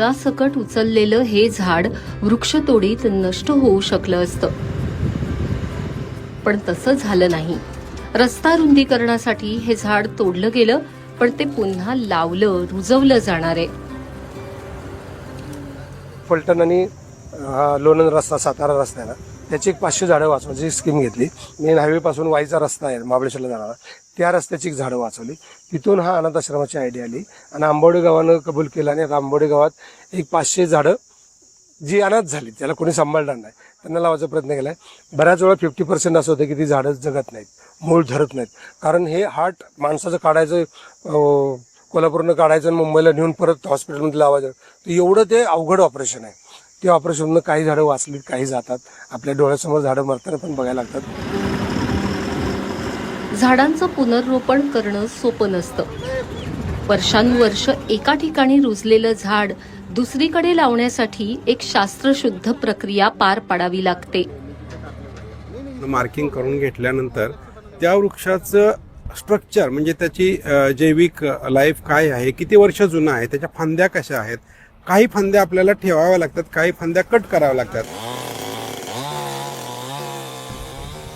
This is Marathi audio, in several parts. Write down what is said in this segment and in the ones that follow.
जीवासकट उचललेलं हे झाड वृक्षतोडीत नष्ट होऊ शकलं असतं, पण तसं झालं नाही. रस्ता रुंदीकरणासाठी हे झाड तोडलं गेलं, पण ते पुन्हा लावलं, रुजवलं जाणार आहे. फलटण आणि लोणंद रस्ता, सातारा रस्ता आहे ना, त्याची एक 500 झाडं वाचवायची स्कीम घेतली. मेन हायवेपासून वाईचा रस्ता आहे महाबळेश्वरला जाणारा, त्या रस्त्याची एक झाडं वाचवली. तिथून हा अनाथ आश्रमाची आयडिया आली आणि आंबवडे गावानं कबूल केलं आणि आंबवडे गावात एक 500 झाडं जी अनाथ झाली, त्याला कोणी सांभाळणार नाही, त्यांना लावायचा प्रयत्न केला आहे. बऱ्याच वेळा 50% असं होतं की ती झाडं जगत नाहीत, मूळ धरत नाहीत. कारण हे हार्ट माणसाचं काढायचं, कोल्हापूरनं काढायचं आणि मुंबईला नेऊन परत हॉस्पिटलमध्ये लावायचं, तर एवढं ते अवघड ऑपरेशन आहे. ते ऑपरेशननं काही झाडं वाचलीत, काही जातात. आपल्या डोळ्यासमोर झाडं मरताना पण बघायला लागतात. झाडांचं पुनर्रोपण करणं सोपं नसतं. वर्षानुवर्ष एका ठिकाणी रुजलेलं झाड दुसरीकडे लावण्यासाठी एक शास्त्रशुद्ध प्रक्रिया पार पाडावी लागते. मार्किंग करून घेतल्यानंतर त्या वृक्षाचं स्ट्रक्चर म्हणजे त्याची जैविक लाईफ काय आहे, किती वर्ष जुना आहे, त्याच्या फांद्या कशा आहेत, काही फांद्या आपल्याला ठेवाव्या लागतात, काही फांद्या कट कराव्या लागतात.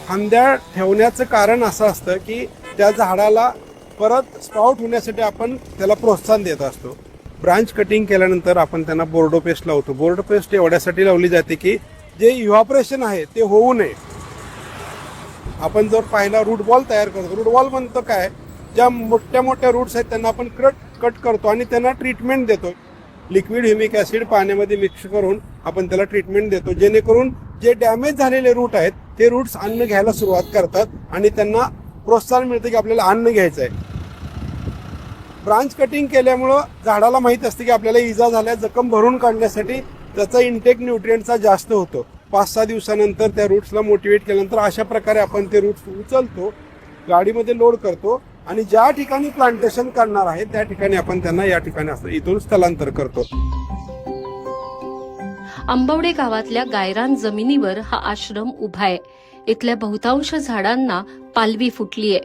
फांद्या ठेवण्याचं कारण असं असतं की त्या झाडाला परत स्प्राउट होण्यासाठी आपण त्याला प्रोत्साहन देत असतो. ब्रांच कटिंग केल्यानंतर आपण त्यांना बोर्डो पेस्ट लावतो. बोर्डो पेस्ट एवढ्यासाठी लावली जाते की जे इव्हॅपोरेशन आहे ते होऊ नये. आपण जर पाहिला रूट बॉल तयार करतो, रूट बॉल म्हणतो काय, ज्या मोठ्या मोठ्या रूट्स आहेत त्यांना आपण कट करतो आणि त्यांना ट्रीटमेंट देतो. लिक्विड ह्युमिक ॲसिड पाण्यामध्ये मिक्स करून आपण त्याला ट्रीटमेंट देतो, जेणेकरून जे डॅमेज झालेले रूट आहेत ते रूट्स अन्न घ्यायला सुरुवात करतात आणि त्यांना प्रोत्साहन मिळतं की आपल्याला अन्न घ्यायचं आहे. ब्रांच कटिंग केल्यामुळं झाडाला माहीत असते की आपल्याला इजा झाल्या, जखम भरून काढण्यासाठी त्याचा इंटेक न्यूट्रिएंटचा जास्त होतो. 5-6 दिवसानंतर त्या रूट्सला मोटिवेट केल्यानंतर अशा प्रकारे आपण ते रूट्स उचलतो, गाडीमध्ये लोड करतो आणि ज्या ठिकाणी प्लांटेशन करणार आहे त्या ठिकाणी आपण त्यांना या ठिकाणी असं इथून स्थलांतर करतो. आंबवडे गावातल्या गायरान जमिनीवर हा आश्रम उभा आहे. इथल्या बहुतांश झाडांना पालवी फुटलीय.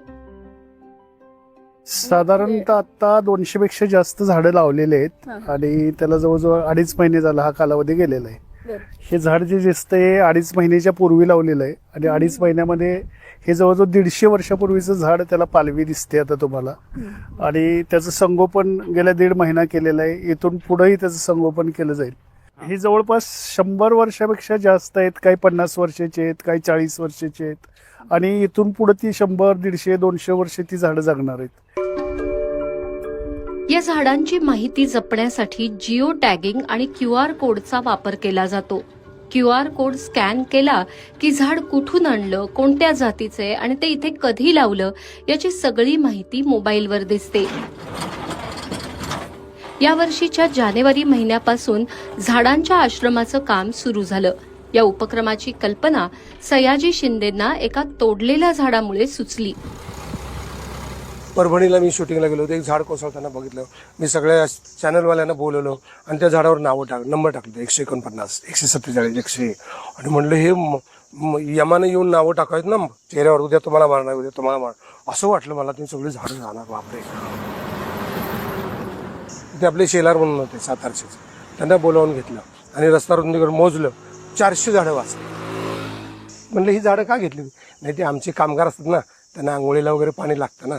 साधारणतः आता 200 पेक्षा जास्त झाडं लावलेले आहेत आणि त्याला जवळजवळ 2.5 महिने झाला हा कालावधी गेलेला आहे. हे झाड जे दिसतंय 2.5 महिन्याच्या पूर्वी लावलेलं आहे आणि 2.5 महिन्यामध्ये हे जवळजवळ 150 वर्षापूर्वीचं झाड, त्याला पालवी दिसते आता तुम्हाला. आणि त्याचं संगोपन गेल्या 1.5 महिना केलेलं आहे. इथून पुढेही त्याचं संगोपन केलं जाईल. ही जवळपास 100 वर्षापेक्षा जास्त आहेत, काही 50 वर्षाचे आहेत, काही 40 वर्षाचे आहेत आणि इथून पुढे ती 100, 150, 200 वर्षे ती झाडं जगणार आहेत. या झाडांची माहिती जपण्यासाठी जिओ टॅगिंग आणि QR कोडचा वापर केला जातो. QR कोड स्कॅन केला की झाड कुठून आणलं, कोणत्या जातीचे आणि ते इथे कधी लावलं याची सगळी माहिती मोबाईलवर दिसते. यावर्षीच्या जानेवारी महिन्यापासून झाडांच्या आश्रमाचं काम सुरू झालं. या उपक्रमाची कल्पना सयाजी शिंदेंना एका तोडलेल्या झाडामुळे सुचली. परभणीला मी शूटिंगला गेलो होतो, एक झाड कोसळताना बघितलं. मी सगळ्या चॅनलवाल्यांना बोलवलं आणि त्या झाडावर नंबर टाकलं, 149, 147, 100 आणि म्हणलं हे यमानं येऊन नावं टाकायत ना चेहऱ्यावर, उद्या तुम्हाला मारणार, उद्या तुम्हाला मारणार. असं वाटलं मला, तुम्ही सगळी झाडं जाणार. बापरे. ते आपले शेलार म्हणून होते सातारचे, त्यांना बोलावून घेतलं आणि रस्ता रुंदीकरण मोजलं, 400 झाडं वाचली. म्हणलं ही झाडं का घेतली? नाही, ते आमचे कामगार असतात ना, त्यांना आंघोळीला वगैरे पाणी लागतं ना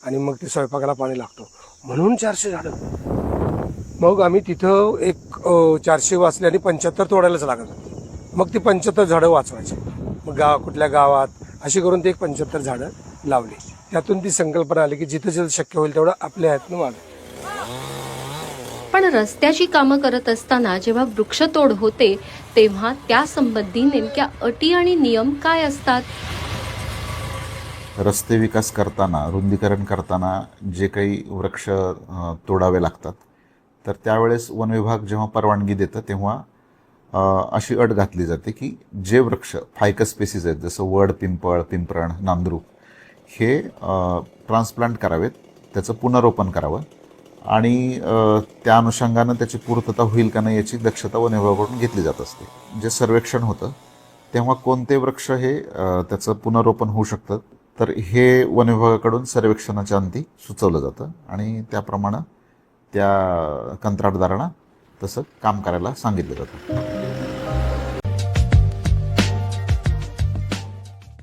आणि मग ते स्वयंपाकाला पाणी लागतो म्हणून 400 झाडं. मग आम्ही तिथं एक 400 वाचले आणि 75 तोडायलाच लागत. मग ती 75 झाडं वाचवायची. मग कुठल्या गावात अशी करून ते एक 75 झाडं लावली. त्यातून ती संकल्पना आली की जिथं जिथं शक्य होईल तेवढं आपल्या हातनं वाढ. पण रस्त्याची कामं करत असताना जेव्हा वृक्षतोड होते तेव्हा त्यासंबंधी नेमक्या अटी आणि नियम काय असतात? रस्ते विकास करताना, रुंदीकरण करताना जे काही वृक्ष तोडावे लागतात, तर त्यावेळेस वन विभाग जेव्हा परवानगी देतं तेव्हा अशी अट घातली जाते की जे वृक्ष फायकस स्पेसीज आहेत, जसं वड, पिंपळ, पिंपरण, नांदरू, हे ट्रान्सप्लांट करावेत, त्याचं पुनरोपण करावं आणि त्या अनुषंगानं त्याची पूर्तता होईल का नाही याची दक्षता वन विभागाकडून घेतली जात असते. जे सर्वेक्षण होतं तेव्हा कोणते वृक्ष हे त्याचं पुनरोपण होऊ शकतं, तर हे वन विभागाकडून सर्वेक्षणाच्या अंती सुचवलं जातं आणि त्याप्रमाणे त्या कंत्राटदारांना तसं काम करायला सांगितलं जातं.